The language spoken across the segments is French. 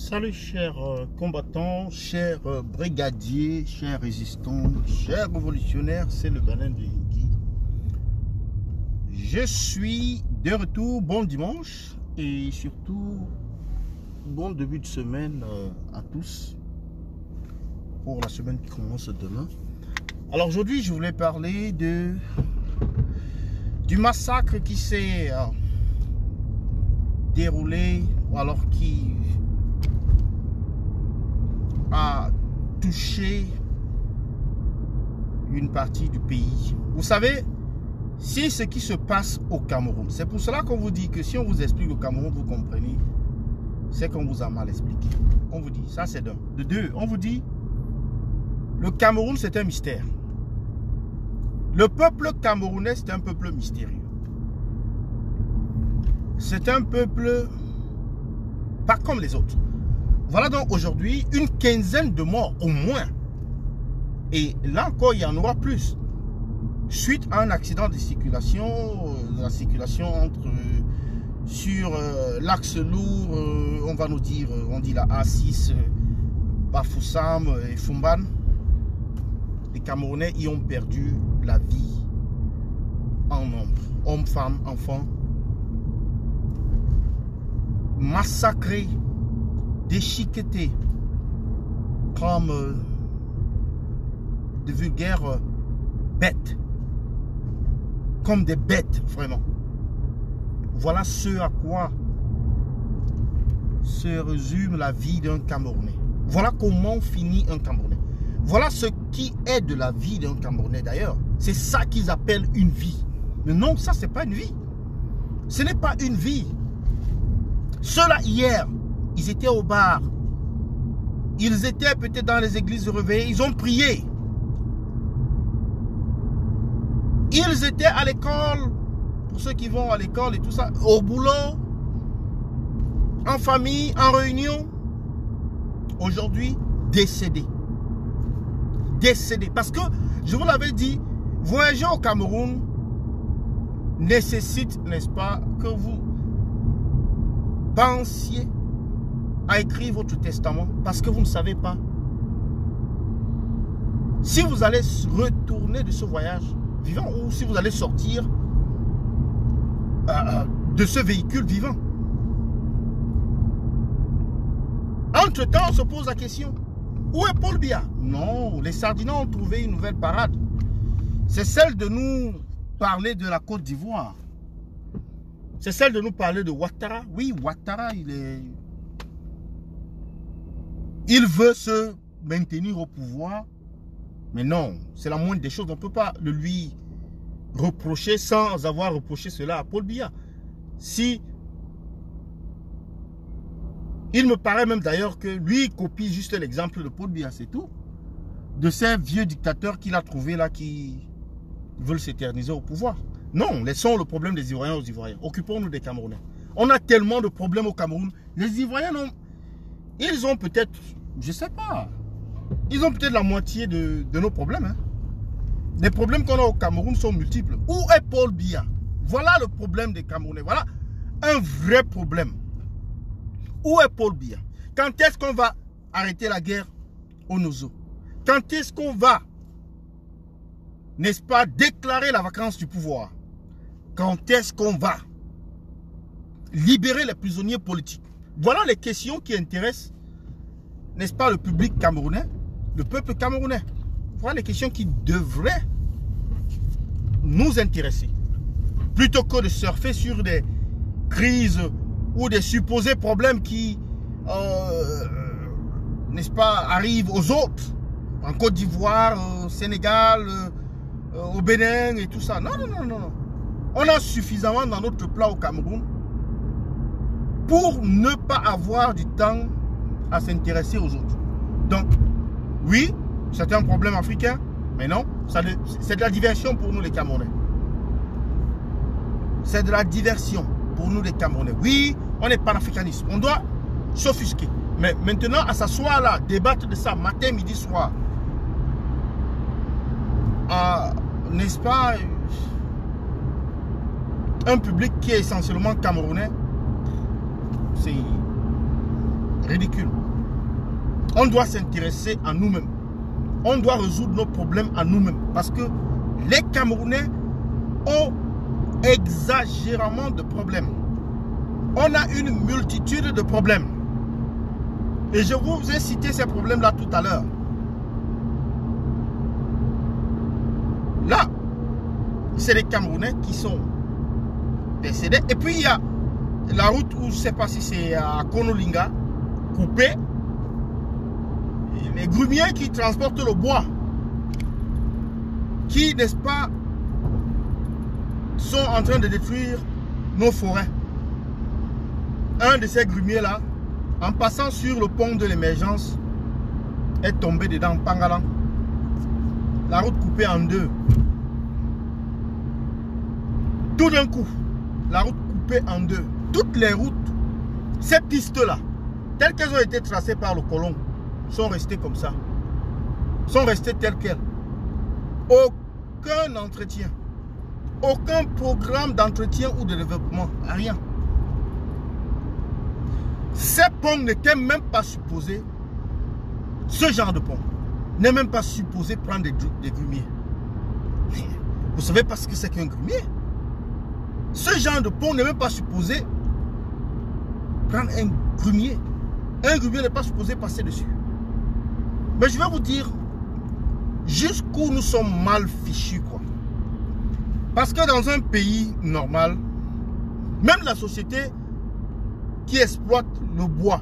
Salut chers combattants, chers brigadiers, chers résistants, chers révolutionnaires, c'est le Banin de Yingi. Je suis de retour, bon dimanche et surtout bon début de semaine à tous pour la semaine qui commence demain. Alors aujourd'hui je voulais parler du massacre qui s'est déroulé alors qui a touché une partie du pays. Vous savez, c'est ce qui se passe au Cameroun. C'est pour cela qu'on vous dit que si on vous explique le Cameroun, vous comprenez, c'est qu'on vous a mal expliqué. On vous dit, ça c'est d'un. De deux, on vous dit, le Cameroun c'est un mystère. Le peuple camerounais c'est un peuple mystérieux. C'est un peuple pas comme les autres. Voilà donc aujourd'hui une quinzaine de morts au moins. Et là encore, il y en aura plus. Suite à un accident de circulation, la circulation sur l'axe lourd, on va nous dire, on dit la A6, Bafoussam et Fumban. Les Camerounais y ont perdu la vie en nombre. Hommes, femmes, enfants. Massacrés, déchiquetés comme de vulgaires bêtes, comme des bêtes vraiment. Voilà ce à quoi se résume la vie d'un Camerounais. Voilà comment finit un Camerounais. Voilà ce qui est de la vie d'un Camerounais d'ailleurs. C'est ça qu'ils appellent une vie. Mais non, ça c'est pas une vie. Ce n'est pas une vie. Ceux-là hier, ils étaient au bar. Ils étaient peut-être dans les églises réveillées. Ils ont prié. Ils étaient à l'école. Pour ceux qui vont à l'école et tout ça. Au boulot. En famille. En réunion. Aujourd'hui, décédés. Décédés. Parce que, je vous l'avais dit, voyager au Cameroun nécessite, n'est-ce pas, que vous pensiez à écrire votre testament parce que vous ne savez pas si vous allez retourner de ce voyage vivant ou si vous allez sortir de ce véhicule vivant. Entre-temps, on se pose la question, où est Paul Biya? Non, les Sardinats ont trouvé une nouvelle parade. C'est celle de nous parler de la Côte d'Ivoire. C'est celle de nous parler de Ouattara. Oui, Ouattara, il veut se maintenir au pouvoir. Mais non, c'est la moindre des choses. On ne peut pas le lui reprocher sans avoir reproché cela à Paul Biya. Si, il me paraît même d'ailleurs que lui copie juste l'exemple de Paul Biya, c'est tout. De ces vieux dictateurs qu'il a trouvés là qui veulent s'éterniser au pouvoir. Non, laissons le problème des Ivoiriens aux Ivoiriens. Occupons-nous des Camerounais. On a tellement de problèmes au Cameroun. Les Ivoiriens, ils ont peut-être, je ne sais pas, ils ont peut-être la moitié de nos problèmes. Hein. Les problèmes qu'on a au Cameroun sont multiples. Où est Paul Biya? Voilà le problème des Camerounais. Voilà un vrai problème. Où est Paul Biya? Quand est-ce qu'on va arrêter la guerre au Nozo? Quand est-ce qu'on va, n'est-ce pas, déclarer la vacance du pouvoir? Quand est-ce qu'on va libérer les prisonniers politiques? Voilà les questions qui intéressent, n'est-ce pas, le public camerounais, le peuple camerounais. Voilà les questions qui devraient nous intéresser. Plutôt que de surfer sur des crises ou des supposés problèmes qui, n'est-ce pas, arrivent aux autres. En Côte d'Ivoire, au Sénégal, au Bénin et tout ça. Non, non, non, non. On a suffisamment dans notre plat au Cameroun pour ne pas avoir du temps à s'intéresser aux autres. Donc, oui, c'est un problème africain, mais non, c'est de la diversion pour nous les Camerounais. C'est de la diversion pour nous les Camerounais. Oui, on est panafricaniste, on doit s'offusquer. Mais maintenant, à s'asseoir là, débattre de ça matin, midi, soir, n'est-ce pas, un public qui est essentiellement camerounais, ridicule. On doit s'intéresser à nous-mêmes. On doit résoudre nos problèmes à nous-mêmes. Parce que les Camerounais ont exagérément de problèmes. On a une multitude de problèmes. Et je vous ai cité ces problèmes-là tout à l'heure. Là, c'est les Camerounais qui sont décédés. Et puis, il y a la route où, je ne sais pas si c'est à Konolinga, coupée. Les grumiers qui transportent le bois, qui, n'est-ce pas, sont en train de détruire nos forêts. Un de ces grumiers-là, en passant sur le pont de l'émergence, est tombé dedans, Pangalan. La route coupée en deux. Tout d'un coup, la route coupée en deux. Toutes les routes, ces pistes-là, telles qu'elles ont été tracées par le colon, sont restées comme ça. Sont restées telles quelles. Aucun entretien. Aucun programme d'entretien ou de développement. Rien. Ces ponts n'étaient même pas supposés, ce genre de pont, n'est même pas supposé prendre des grumiers. Vous savez pas ce que c'est qu'un grumier? Ce genre de pont n'est même pas supposé prendre un grumier. Un grumier n'est pas supposé passer dessus. Mais je vais vous dire jusqu'où nous sommes mal fichus, quoi. Parce que dans un pays normal, même la société qui exploite le bois,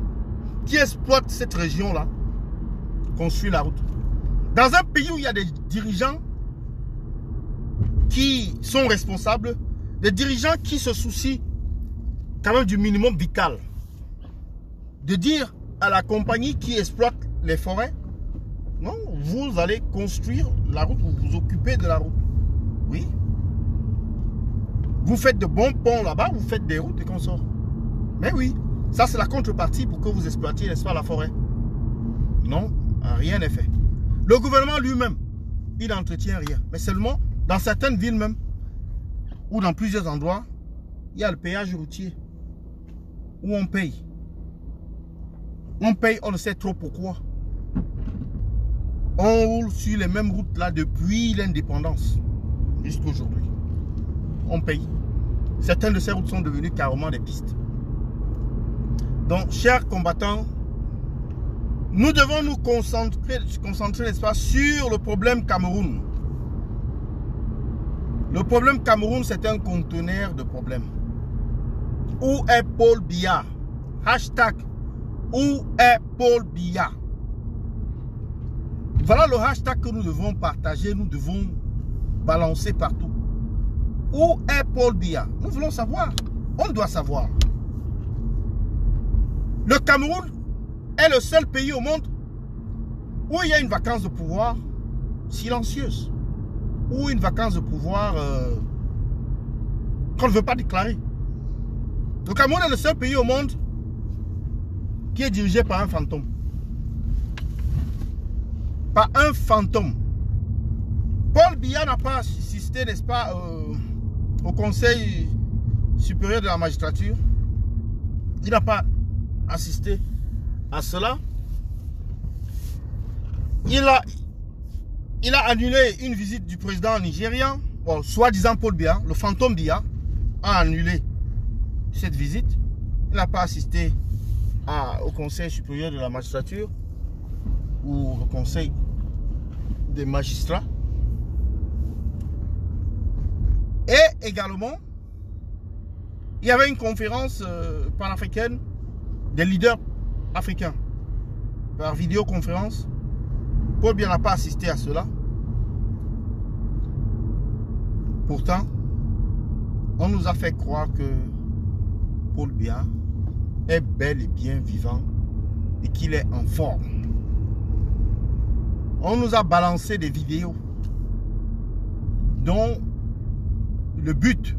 qui exploite cette région-là, construit la route. Dans un pays où il y a des dirigeants qui sont responsables, des dirigeants qui se soucient quand même du minimum vital, de dire à la compagnie qui exploite les forêts, non, vous allez construire la route, vous vous occupez de la route. Oui. Vous faites de bons ponts là-bas, vous faites des routes et qu'on sort. Mais oui, ça c'est la contrepartie pour que vous exploitiez, n'est-ce pas, la forêt. Non, rien n'est fait. Le gouvernement lui-même, il n'entretient rien. Mais seulement dans certaines villes même, ou dans plusieurs endroits, il y a le péage routier, où on paye. On paye, on ne sait trop pourquoi. On roule sur les mêmes routes là depuis l'indépendance, jusqu'à aujourd'hui. On paye. Certaines de ces routes sont devenues carrément des pistes. Donc, chers combattants, nous devons nous concentrer, n'est-ce pas, sur le problème Cameroun. Le problème Cameroun, c'est un conteneur de problèmes. Où est Paul Biya? Hashtag, où est Paul Biya? Voilà le hashtag que nous devons partager, nous devons balancer partout. Où est Paul Biya? Nous voulons savoir. On doit savoir. Le Cameroun est le seul pays au monde où il y a une vacance de pouvoir silencieuse. Ou une vacance de pouvoir qu'on ne veut pas déclarer. Le Cameroun est le seul pays au monde qui est dirigé par un fantôme. Par un fantôme. Paul Biya n'a pas assisté, n'est-ce pas, au Conseil supérieur de la magistrature. Il n'a pas assisté à cela. Il a annulé une visite du président nigérian. Bon, soi-disant Paul Biya, le fantôme Biya, a annulé cette visite. Il n'a pas assisté au Conseil supérieur de la magistrature ou au Conseil des magistrats. Et également, il y avait une conférence panafricaine des leaders africains par vidéoconférence. Paul Biya n'a pas assisté à cela. Pourtant, on nous a fait croire que Paul Biya est bel et bien vivant et qu'il est en forme. On nous a balancé des vidéos dont le but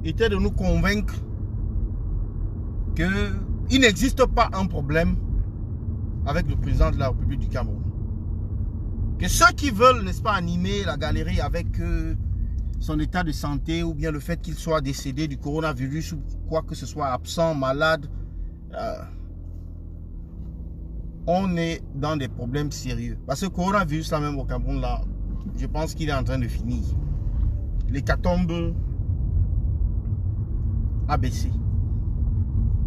était de nous convaincre qu'il n'existe pas un problème avec le président de la République du Cameroun. Que ceux qui veulent, n'est-ce pas, animer la galerie avec son état de santé ou bien le fait qu'il soit décédé du coronavirus ou quoi que ce soit, absent, malade, on est dans des problèmes sérieux. Parce que le coronavirus, là même au Cameroun, là, je pense qu'il est en train de finir. L'hécatombe a baissé.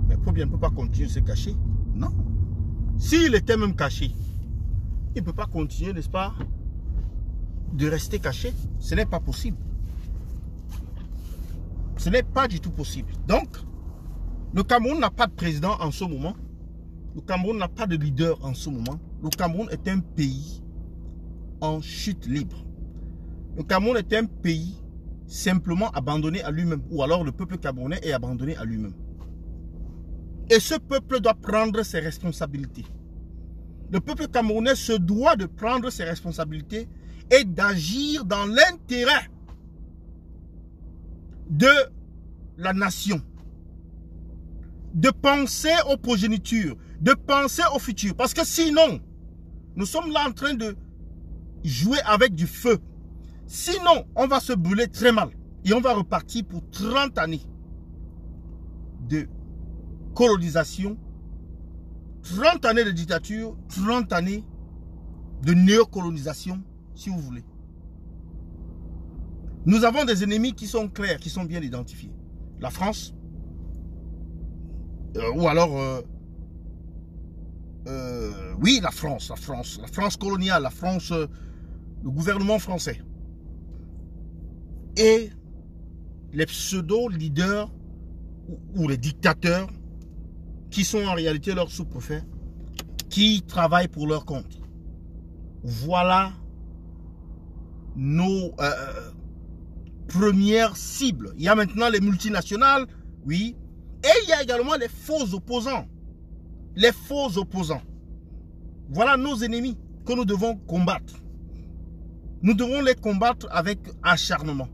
Mais le problème ne peut pas continuer de se cacher. Non. S'il était même caché, il ne peut pas continuer, n'est-ce pas, de rester caché. Ce n'est pas possible. Ce n'est pas du tout possible. Donc, le Cameroun n'a pas de président en ce moment. Le Cameroun n'a pas de leader en ce moment. Le Cameroun est un pays en chute libre. Le Cameroun est un pays simplement abandonné à lui-même. Ou alors le peuple camerounais est abandonné à lui-même. Et ce peuple doit prendre ses responsabilités. Le peuple camerounais se doit de prendre ses responsabilités et d'agir dans l'intérêt de la nation. De penser aux progénitures, de penser au futur. Parce que sinon, nous sommes là en train de jouer avec du feu. Sinon, on va se brûler très mal. Et on va repartir pour 30 années de colonisation, 30 années de dictature, 30 années de néocolonisation, si vous voulez. Nous avons des ennemis qui sont clairs, qui sont bien identifiés. La France, ou alors, oui, la France coloniale, la France, le gouvernement français. Et les pseudo-leaders ou les dictateurs qui sont en réalité leurs sous-préfets, qui travaillent pour leur compte. Voilà nos premières cibles. Il y a maintenant les multinationales, oui, et il y a également les faux opposants. Les faux opposants. Voilà nos ennemis que nous devons combattre. Nous devons les combattre avec acharnement.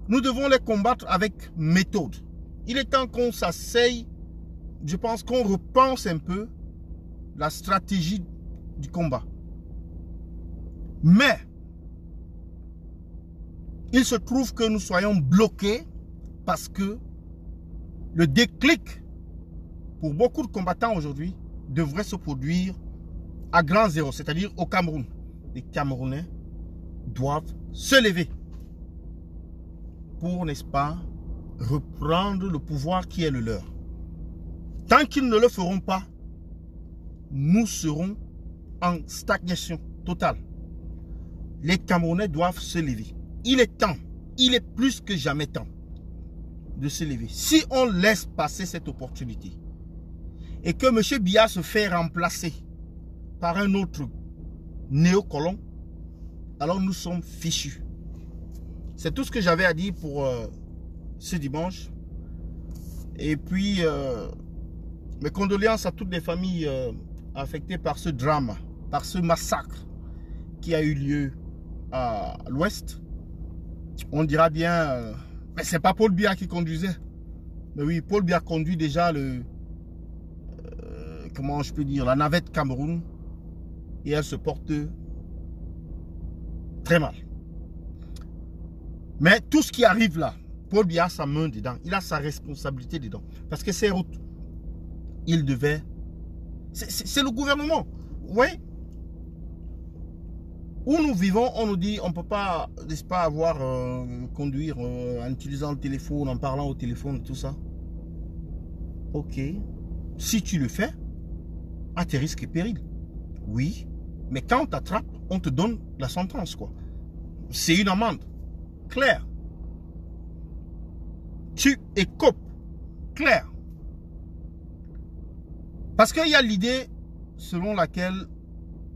Nous devons les combattre avec méthode. Il est temps qu'on s'asseye, je pense qu'on repense un peu la stratégie du combat. Mais, il se trouve que nous soyons bloqués parce que le déclic pour beaucoup de combattants aujourd'hui devrait se produire à grand zéro, c'est-à-dire au Cameroun. Les Camerounais doivent se lever pour, n'est-ce pas, reprendre le pouvoir qui est le leur. Tant qu'ils ne le feront pas, nous serons en stagnation totale. Les Camerounais doivent se lever. Il est temps, il est plus que jamais temps de se lever. Si on laisse passer cette opportunité et que M. Biya se fait remplacer par un autre néocolon, alors nous sommes fichus. C'est tout ce que j'avais à dire pour ce dimanche. Et puis, mes condoléances à toutes les familles affectées par ce drame, par ce massacre qui a eu lieu à l'ouest. On dira bien, mais c'est pas Paul Biya qui conduisait. Mais oui, Paul Biya conduit déjà le, comment je peux dire, la navette Cameroun. Et elle se porte très mal. Mais tout ce qui arrive là, Paul Biya a sa main dedans. Il a sa responsabilité dedans. Parce que ces routes, il devait... C'est le gouvernement. Oui. Où nous vivons, on nous dit on ne peut pas, n'est-ce pas, avoir conduire en utilisant le téléphone, en parlant au téléphone, tout ça. Ok. Si tu le fais, à tes risques et périls. Oui. Mais quand on t'attrape, on te donne la sentence, quoi. C'est une amende. Claire. Tu écopes. Claire. Parce qu'il y a l'idée selon laquelle,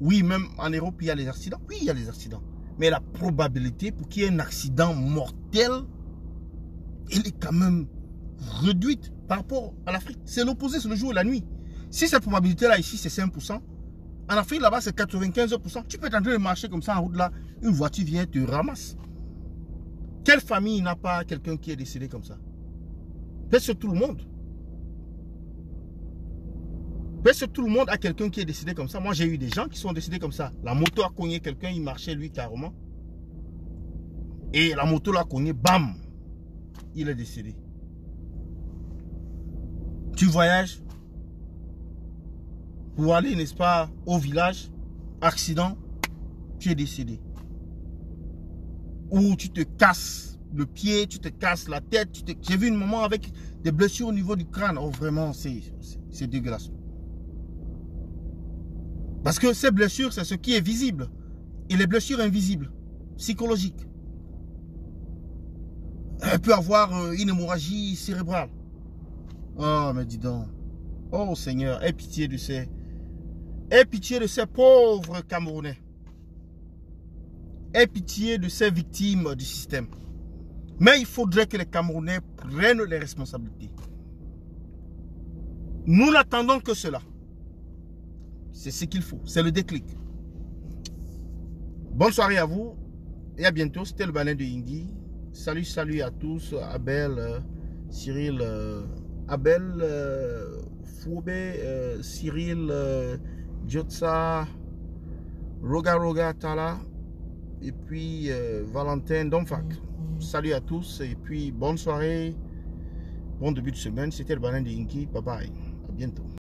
oui, même en Europe, il y a les accidents. Oui, il y a les accidents. Mais la probabilité pour qu'il y ait un accident mortel, elle est quand même réduite par rapport à l'Afrique. C'est l'opposé, c'est le jour et la nuit. Si cette probabilité-là, ici, c'est 5%, en Afrique, là-bas, c'est 95%. Tu peux être en train de marcher comme ça en route, là, une voiture vient te ramasse. Quelle famille n'a pas quelqu'un qui est décédé comme ça? Peut-être tout le monde. Peut-être tout le monde a quelqu'un qui est décédé comme ça. Moi, j'ai eu des gens qui sont décédés comme ça. La moto a cogné quelqu'un, il marchait lui carrément. Et la moto l'a cogné, bam! Il est décédé. Tu voyages, pour aller, n'est-ce pas, au village, accident, tu es décédé. Ou tu te casses le pied, tu te casses la tête. J'ai vu une maman avec des blessures au niveau du crâne. Oh, vraiment, c'est dégueulasse. Parce que ces blessures, c'est ce qui est visible. Et les blessures invisibles, psychologiques. Elle peut avoir une hémorragie cérébrale. Oh, mais dis donc. Oh Seigneur, aie pitié de ces pauvres Camerounais. Aie pitié de ces victimes du système. Mais il faudrait que les Camerounais prennent les responsabilités. Nous n'attendons que cela. C'est ce qu'il faut. C'est le déclic. Bonne soirée à vous. Et à bientôt. C'était le Baleine de Yingui. Salut, salut à tous. Abel, Cyril, Foubé, Cyril, Djotsa, Roga Tala. Et puis Valentin Domfac. Salut à tous et puis bonne soirée, bon début de semaine. C'était le Baleine de Yingui. Bye bye, à bientôt.